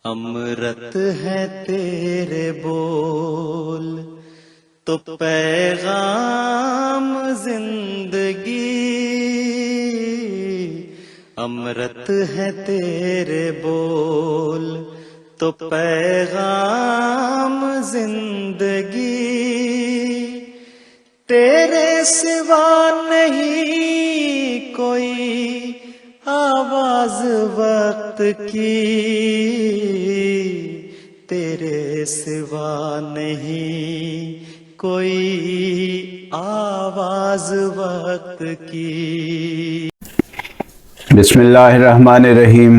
امرت ہے تیرے بول تو پیغام زندگی، امرت ہے تیرے بول تو پیغام زندگی، تیرے سوا نہیں کوئی آواز وقت کی، تیرے سوا نہیں کوئی آواز وقت کی۔ بسم اللہ الرحمن الرحیم۔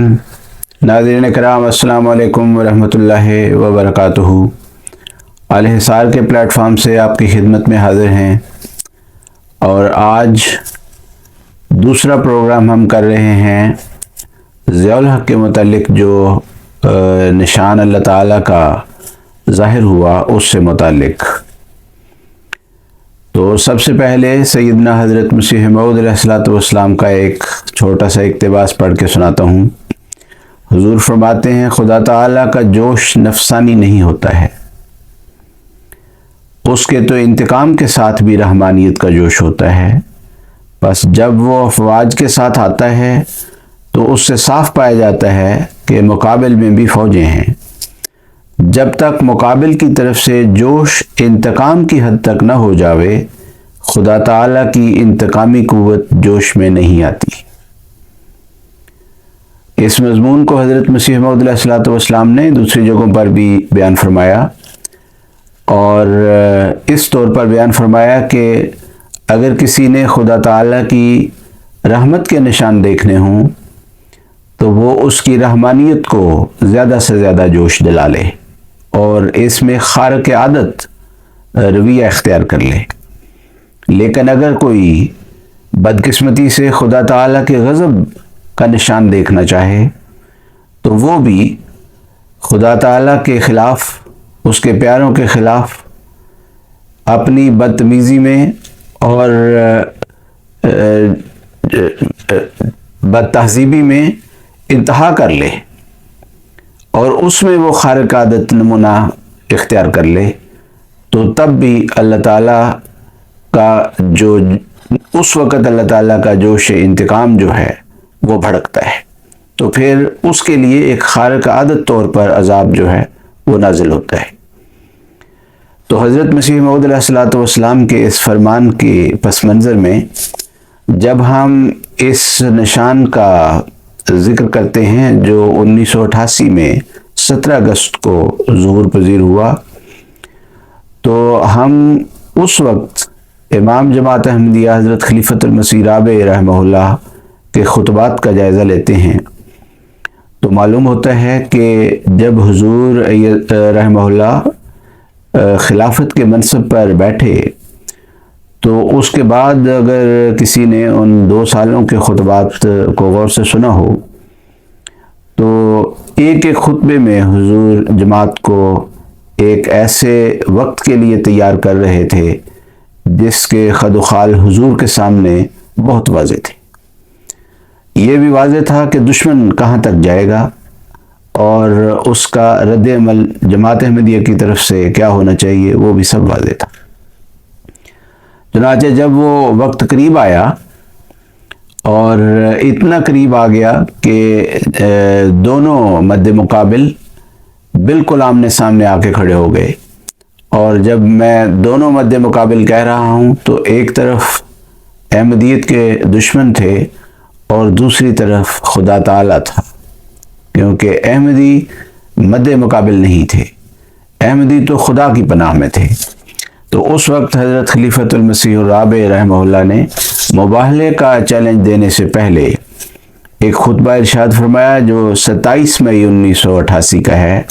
ناظرین کرام السلام علیکم ورحمۃ اللہ وبرکاتہ۔ الحصار کے پلیٹ فارم سے آپ کی خدمت میں حاضر ہیں، اور آج دوسرا پروگرام ہم کر رہے ہیں ضیاء الحق کے متعلق، جو نشان اللہ تعالیٰ کا ظاہر ہوا اس سے متعلق۔ تو سب سے پہلے سیدنا حضرت مسیح موعود علیہ السلام کا ایک چھوٹا سا اقتباس پڑھ کے سناتا ہوں۔ حضور فرماتے ہیں، خدا تعالیٰ کا جوش نفسانی نہیں ہوتا ہے، اس کے تو انتقام کے ساتھ بھی رحمانیت کا جوش ہوتا ہے، بس جب وہ افواج کے ساتھ آتا ہے تو اس سے صاف پایا جاتا ہے کہ مقابل میں بھی فوجیں ہیں۔ جب تک مقابل کی طرف سے جوش انتقام کی حد تک نہ ہو جاوے، خدا تعالیٰ کی انتقامی قوت جوش میں نہیں آتی۔ اس مضمون کو حضرت مسیح موعود علیہ السلام نے دوسری جگہوں پر بھی بیان فرمایا، اور اس طور پر بیان فرمایا کہ اگر کسی نے خدا تعالیٰ کی رحمت کے نشان دیکھنے ہوں تو وہ اس کی رحمانیت کو زیادہ سے زیادہ جوش دلا لے اور اس میں خارق عادت رویہ اختیار کر لے۔ لیکن اگر کوئی بدقسمتی سے خدا تعالیٰ کے غضب کا نشان دیکھنا چاہے تو وہ بھی خدا تعالیٰ کے خلاف، اس کے پیاروں کے خلاف اپنی بدتمیزی میں اور بدتہذیبی میں انتہا کر لے، اور اس میں وہ خارق عادت نمونہ اختیار کر لے، تو تب بھی اللہ تعالیٰ کا جو اس وقت اللہ تعالیٰ کا جوش انتقام جو ہے وہ بھڑکتا ہے، تو پھر اس کے لیے ایک خارق عادت طور پر عذاب جو ہے وہ نازل ہوتا ہے۔ تو حضرت مسیح موعود علیہ السلام کے اس فرمان کے پس منظر میں جب ہم اس نشان کا ذکر کرتے ہیں جو 1988 میں 17 اگست کو ظہور پذیر ہوا، تو ہم اس وقت امام جماعت احمدیہ حضرت خلیفۃ المسیح رابع رحمہ اللہ کے خطبات کا جائزہ لیتے ہیں، تو معلوم ہوتا ہے کہ جب حضور رحمہ اللہ خلافت کے منصب پر بیٹھے تو اس کے بعد اگر کسی نے ان 2 سالوں کے خطبات کو غور سے سنا ہو تو ایک ایک خطبے میں حضور جماعت کو ایک ایسے وقت کے لیے تیار کر رہے تھے جس کے خد و خال حضور کے سامنے بہت واضح تھے۔ یہ بھی واضح تھا کہ دشمن کہاں تک جائے گا اور اس کا رد عمل جماعت احمدیہ کی طرف سے کیا ہونا چاہیے، وہ بھی سب واضح تھا۔ چنانچہ جب وہ وقت قریب آیا، اور اتنا قریب آ گیا کہ دونوں مد مقابل بالکل آمنے سامنے آ کے کھڑے ہو گئے، اور جب میں دونوں مد مقابل کہہ رہا ہوں تو ایک طرف احمدیت کے دشمن تھے اور دوسری طرف خدا تعالیٰ تھا، کیونکہ احمدی مد مقابل نہیں تھے، احمدی تو خدا کی پناہ میں تھے۔ تو اس وقت حضرت خلیفۃ المسیح الرابع رحمہ اللہ نے مباہلے کا چیلنج دینے سے پہلے ایک خطبہ ارشاد فرمایا جو 27 مئی 1988 کا ہے،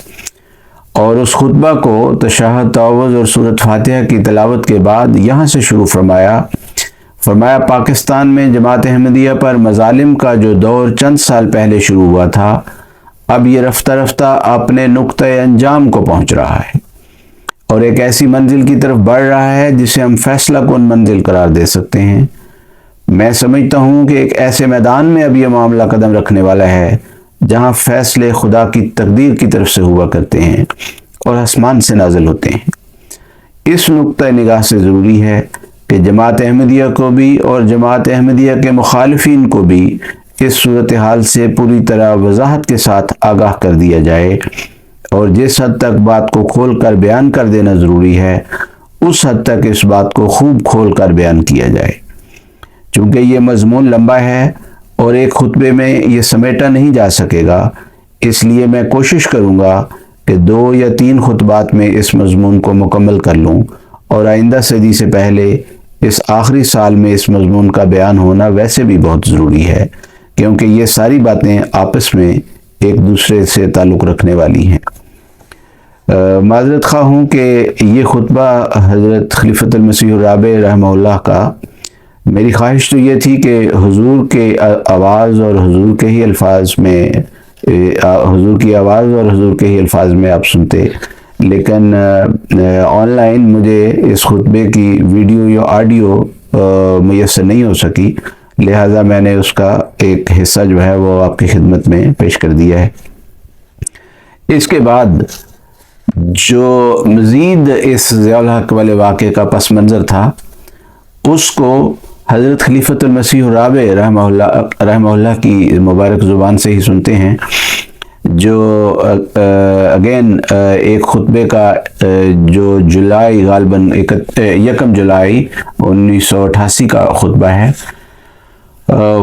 اور اس خطبہ کو تشہد، تعوذ اور سورۃ فاتحہ کی تلاوت کے بعد یہاں سے شروع فرمایا پاکستان میں جماعت احمدیہ پر مظالم کا جو دور چند سال پہلے شروع ہوا تھا، اب یہ رفتہ رفتہ اپنے نقطۂ انجام کو پہنچ رہا ہے اور ایک ایسی منزل کی طرف بڑھ رہا ہے جسے ہم فیصلہ کن منزل قرار دے سکتے ہیں۔ میں سمجھتا ہوں کہ ایک ایسے میدان میں اب یہ معاملہ قدم رکھنے والا ہے جہاں فیصلے خدا کی تقدیر کی طرف سے ہوا کرتے ہیں اور آسمان سے نازل ہوتے ہیں۔ اس نقطہ نگاہ سے ضروری ہے کہ جماعت احمدیہ کو بھی اور جماعت احمدیہ کے مخالفین کو بھی اس صورتحال سے پوری طرح وضاحت کے ساتھ آگاہ کر دیا جائے، اور جس حد تک بات کو کھول کر بیان کر دینا ضروری ہے اس حد تک اس بات کو خوب کھول کر بیان کیا جائے۔ چونکہ یہ مضمون لمبا ہے اور ایک خطبے میں یہ سمیٹا نہیں جا سکے گا، اس لیے میں کوشش کروں گا کہ 2 یا 3 خطبات میں اس مضمون کو مکمل کر لوں، اور آئندہ صدی سے پہلے اس آخری سال میں اس مضمون کا بیان ہونا ویسے بھی بہت ضروری ہے، کیونکہ یہ ساری باتیں آپس میں ایک دوسرے سے تعلق رکھنے والی ہیں۔ معذرت خواہ ہوں کہ یہ خطبہ حضرت خلیفۃ المسیح الرابع رحمہ اللہ کا، میری خواہش تو یہ تھی کہ حضور کے آواز اور حضور کے ہی الفاظ میں حضور کی آواز اور حضور کے ہی الفاظ میں آپ سنتے، لیکن آن لائن مجھے اس خطبے کی ویڈیو یا آڈیو میسر نہیں ہو سکی، لہٰذا میں نے اس کا ایک حصہ جو ہے وہ آپ کی خدمت میں پیش کر دیا ہے۔ اس کے بعد جو مزید اس ضیاء الحق والے واقعے کا پس منظر تھا، اس کو حضرت خلیفۃ المسیح الرابع رحمہ اللہ کی مبارک زبان سے ہی سنتے ہیں، جو اگین ایک خطبے کا جو جولائی غالباً 1 جولائی 1988 کا خطبہ ہے،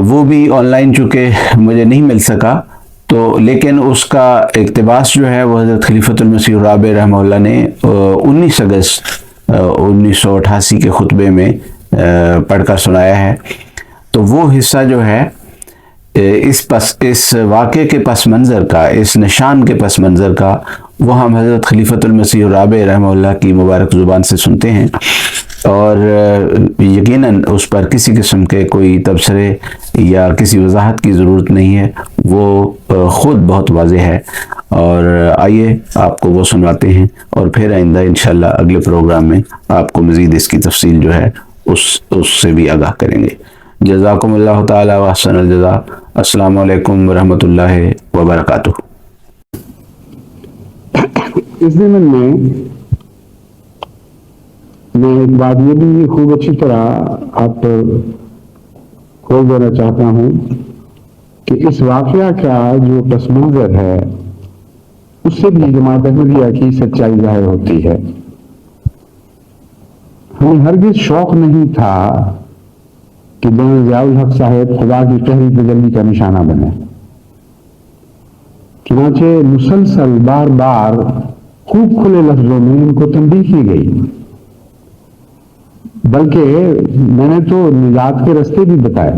وہ بھی آن لائن چونکہ مجھے نہیں مل سکا، تو لیکن اس کا اقتباس جو ہے وہ حضرت خلیفۃ المسیح الرابع رحمہ اللہ نے 19 اگست 1988 کے خطبے میں پڑھ کر سنایا ہے۔ تو وہ حصہ جو ہے اس واقعے کے پس منظر کا، اس نشان کے پس منظر کا، وہ ہم حضرت خلیفۃ المسیح الرابع رحمہ اللہ کی مبارک زبان سے سنتے ہیں، اور یقیناً اس پر کسی قسم کے کوئی تبصرے یا کسی وضاحت کی ضرورت نہیں ہے، وہ خود بہت واضح ہے۔ اور آئیے آپ کو وہ سنواتے ہیں، اور پھر آئندہ انشاءاللہ اگلے پروگرام میں آپ کو مزید اس کی تفصیل جو ہے اس سے بھی آگاہ کریں گے۔ جزاکم اللہ تعالی و احسن الجزاء۔ السلام علیکم ورحمۃ اللہ وبرکاتہ۔ اس ضمن میں ایک بات یہ بھی خوب اچھی طرح آپ پر کھول دینا چاہتا ہوں کہ اس واقعہ کا جو پس منظر ہے اس سے بھی جماعت احمدیہ کی سچائی ظاہر ہوتی ہے۔ ہمیں ہرگز شوق نہیں تھا کہ جنرل ضیاء الحق صاحب خدا کی قہری تجلی کا نشانہ بنے، چنانچہ مسلسل بار بار خوب کھلے لفظوں میں ان کو تنبیہ کی گئی، بلکہ میں نے تو نجات کے راستے بھی بتائے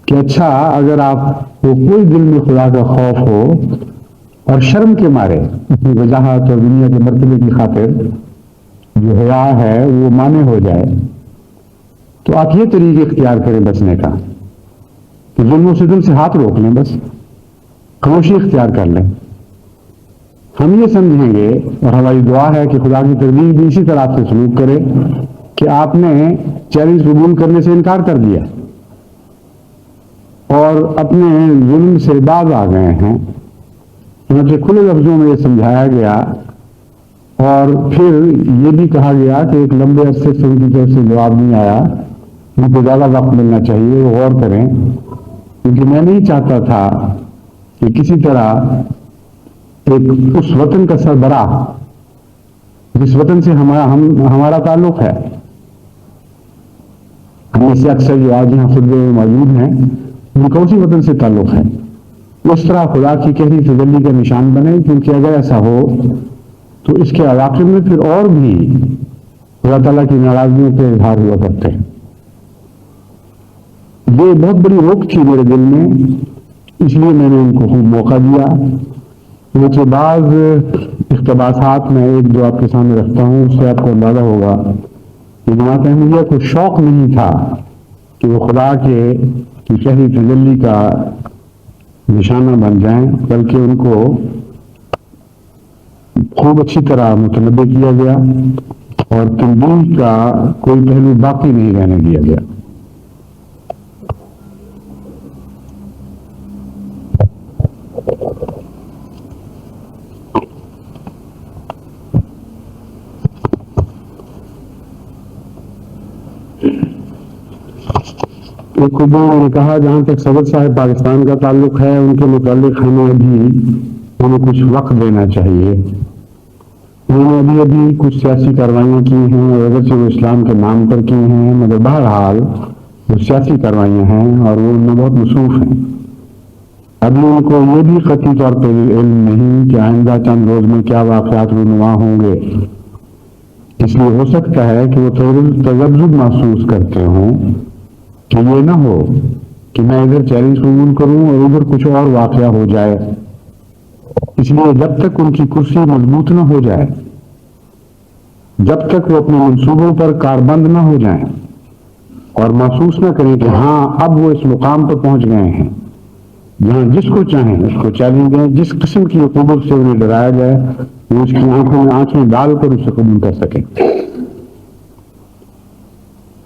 کہ اچھا اگر آپ کو کوئی دل میں خدا کا خوف ہو اور شرم کے مارے اپنی وجاہت اور دنیا کے مرتبے کی خاطر جو حیا ہے وہ مانے ہو جائے، تو آپ یہ طریقے اختیار کریں بچنے کا کہ ظلم و ستم سے ہاتھ روک لیں، بس خاموشی اختیار کر لیں۔ ہم یہ سمجھیں گے اور ہماری دعا ہے کہ خدا کی تقدیر بھی اسی طرح آپ سے سلوک کرے کہ آپ نے چیلنج قبول کرنے سے انکار کر دیا اور اپنے ظلم سے باز آ گئے ہیں۔ چنانچہ کھلے لفظوں میں یہ سمجھایا گیا اور پھر یہ بھی کہا گیا کہ ایک لمبے عرصے سے ان کی طرف سے جواب نہیں آیا، ان کو زیادہ وقت ملنا چاہیے، وہ غور کریں، کیونکہ میں نہیں چاہتا تھا کہ کسی طرح ایک اس وطن کا سربراہ جس وطن سے ہمارا تعلق ہے، ہم میں سے اکثر جو آج یہاں خطبے میں موجود ہیں ان کا اسی وطن سے تعلق ہے، اس طرح خدا کی قہری تجلی کا نشان بنے، کیونکہ اگر ایسا ہو تو اس کے عواقب میں پھر اور بھی اللہ تعالیٰ کی ناراضگیوں کے اظہار ہوا کرتے ہیں۔ یہ بہت بڑی روک تھی میرے دل میں، اس لیے میں نے ان کو خوب موقع دیا۔ چنانچہ بعض اقتباسات میں ایک دو آپ کے سامنے رکھتا ہوں، اس سے آپ کو اندازہ ہوگا کہ جماعت احمدیہ کو شوق نہیں تھا کہ وہ خدا کی قہری تجلی کا نشانہ بن جائیں، بلکہ ان کو خوب اچھی طرح متنبع کیا گیا اور تنبیہ کا کوئی پہلو باقی نہیں رہنے دیا گیا۔ ایک خطبے میں نے کہا جہاں تک صدر صاحب پاکستان کا تعلق ہے ان کے متعلق ہمیں بھی انہیں کچھ وقت دینا چاہیے. انہوں نے ابھی کچھ سیاسی کارروائیاں کی ہیں اور اگرچہ وہ اسلام کے نام پر کی ہیں مگر بہرحال وہ سیاسی کارروائیاں ہیں اور وہ ان میں بہت مصروف ہیں. ابھی ان کو یہ بھی قطعی طور پہ علم نہیں کہ آئندہ چند روز میں کیا واقعات رونما ہوں گے. اس لیے ہو سکتا ہے کہ وہ تذبذب محسوس کرتے ہوں کہ یہ نہ ہو کہ میں ادھر چیلنج قبول کروں اور ادھر کچھ اور واقعہ ہو جائے. اس لیے جب تک ان کی کرسی مضبوط نہ ہو جائے، جب تک وہ اپنے منصوبوں پر کاربند نہ ہو جائیں اور محسوس نہ کریں کہ ہاں اب وہ اس مقام پر پہنچ گئے ہیں جہاں جس کو چاہیں اس کو چیلنج دیں، جس قسم کی حکومت سے انہیں ڈرایا جائے وہ اس کی آنکھوں میں آنکھیں ڈال کر اسے قبول کر سکیں.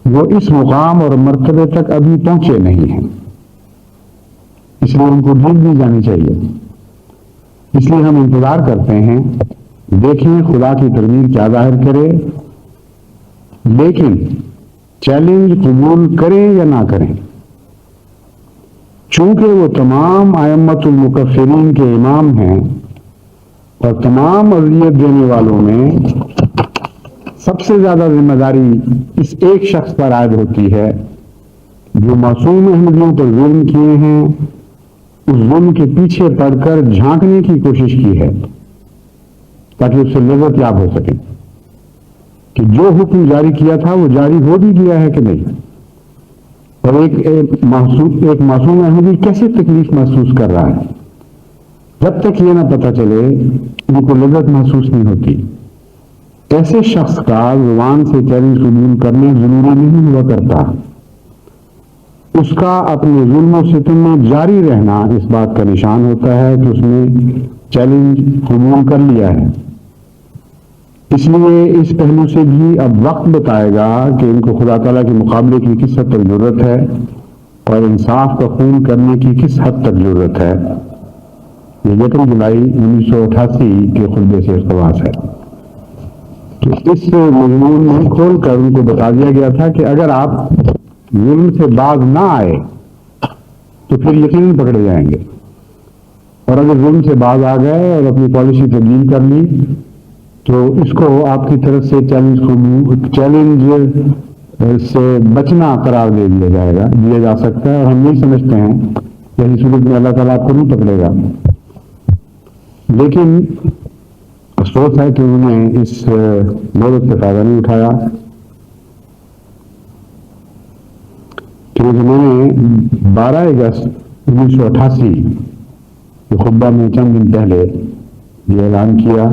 وہ اس مقام اور مرتبے تک ابھی پہنچے نہیں ہیں، اس لیے ان کو ڈھیل دی جانی چاہیے. اس لیے ہم انتظار کرتے ہیں، دیکھیں خدا کی تدبیر کیا ظاہر کرے، لیکن چیلنج قبول کریں یا نہ کریں. چونکہ وہ تمام ائمۃ المکفرین کے امام ہیں اور تمام اذیت دینے والوں میں سب سے زیادہ ذمہ داری اس ایک شخص پر عائد ہوتی ہے جو معصوم احمدیوں پر ظلم کیے ہیں، اس ظلم کے پیچھے پڑ کر جھانکنے کی کوشش کی ہے تاکہ اس سے لذت یاب ہو سکے کہ جو حکم جاری کیا تھا وہ جاری ہو بھی گیا ہے کہ نہیں، اور ایک معصوم احمدی کیسے تکلیف محسوس کر رہا ہے. جب تک یہ نہ پتہ چلے ان کو لذت محسوس نہیں ہوتی. ایسے شخص کا زبان سے چیلنج قبول کرنا ضروری نہیں ہوا کرتا. اس کا اپنے ظلم و ستم میں جاری رہنا اس بات کا نشان ہوتا ہے کہ اس نے چیلنج قبول کر لیا ہے. اس لیے اس پہلو سے بھی اب وقت بتائے گا کہ ان کو خدا تعالیٰ کے مقابلے کی کس حد تک ضرورت ہے اور انصاف کا خون کرنے کی کس حد تک ضرورت ہے. یہ 1 جولائی 1988 کے خطبے سے اقتباس ہے. تو اس مضمون میں کھول کر ان کو بتا دیا گیا تھا کہ اگر آپ ظلم سے باز نہ آئے تو پھر یقیناً پکڑے جائیں گے، اور اگر ظلم سے باز آ گئے اور اپنی پالیسی تبدیل کر لی تو اس کو آپ کی طرف سے چیلنج سے بچنا قرار دے دیا جا سکتا ہے. اور ہم نہیں سمجھتے ہیں کہ اس صورت میں اللہ تعالیٰ آپ کو نہیں پکڑے گا. لیکن افسوس ہے کہ انہوں نے اس مہلت سے فائدہ نہیں اٹھایا. کیونکہ میں نے 12 اگست 1988 کے خطبہ میں چند دن پہلے یہ اعلان کیا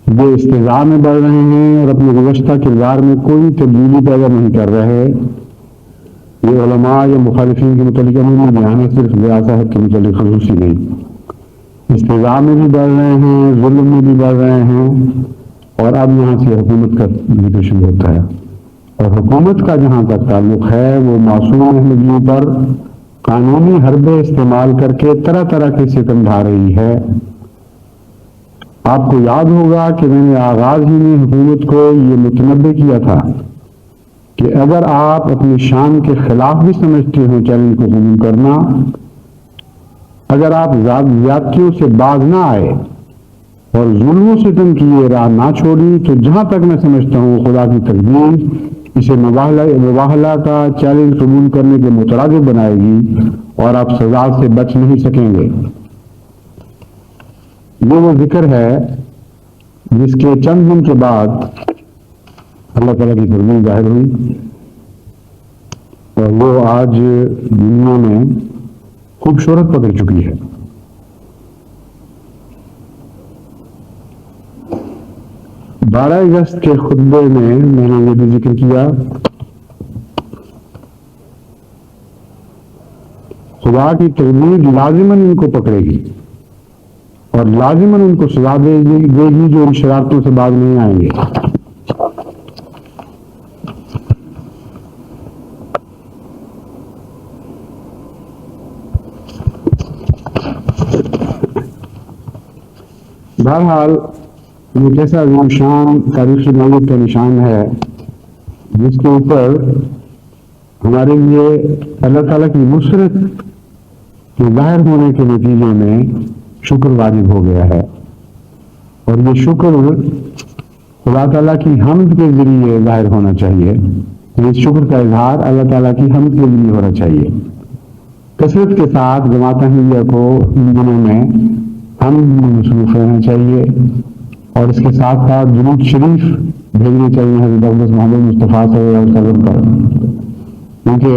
یہ استضاء میں بڑھ رہے ہیں اور اپنے گزشتہ کردار میں کوئی تبدیلی پیدا نہیں کر رہے. یہ علماء یا مخالفین کے متعلق عمومی بیان ہے، صرف ضیاء صاحب کے متعلق خصوصی نہیں. استضاء میں بھی بڑھ رہے ہیں، ظلم میں بھی بڑھ رہے ہیں، اور اب یہاں سے حکومت کا ذکر شروع ہوتا ہے. اور حکومت کا جہاں تک تعلق ہے وہ معصوم احمدیوں پر قانونی حربے استعمال کر کے طرح طرح کے ستم ڈھا رہی ہے. آپ کو یاد ہوگا کہ میں نے آغاز ہی میں حکومت کو یہ متنبہ کیا تھا کہ اگر آپ اپنی شان کے خلاف بھی سمجھتے ہو چیلنج کو قبول کرنا، اگر آپ زیادتیوں سے باز نہ آئے اور ظلم و ستم کی یہ راہ نہ چھوڑی تو جہاں تک میں سمجھتا ہوں خدا کی تقدیر اسے مباہلہ کا چیلنج قبول کرنے کے مترادف بنائے گی اور آپ سزا سے بچ نہیں سکیں گے. یہ وہ ذکر ہے جس کے چند دن کے بعد اللہ تعالیٰ کی تقدیر ظاہر ہوئی اور وہ آج دنیا میں خوب شہرت پکڑ چکی ہے. بارہ اگست کے خطبے میں نے یہ بھی ذکر کیا خدا کی تقدیر لازماً ان کو پکڑے گی اور لازماً ان کو سزا دے گی جو ان شرارتوں سے باز نہیں آئیں گے. بہرحال یہ کیسا عظیم شان تاریخی نوعیت کا نشان ہے جس کے اوپر ہمارے لیے اللہ تعالیٰ کی نصرت کے ظاہر ہونے کے نتیجے میں شکر واجب ہو گیا ہے، اور یہ شکر خدا تعالیٰ کی حمد کے ذریعے ظاہر ہونا چاہیے. اس شکر کا اظہار اللہ تعالیٰ کی حمد کے ذریعے ہونا چاہیے. کثرت کے ساتھ جماعت احمدیہ کو ان دنوں میں حمد میں مصروف رہنا چاہیے، اور اس کے ساتھ ساتھ درود شریف بھیجنے چاہیے حضرت محمد مصطفیٰ صلی اللہ علیہ وسلم پر، کیونکہ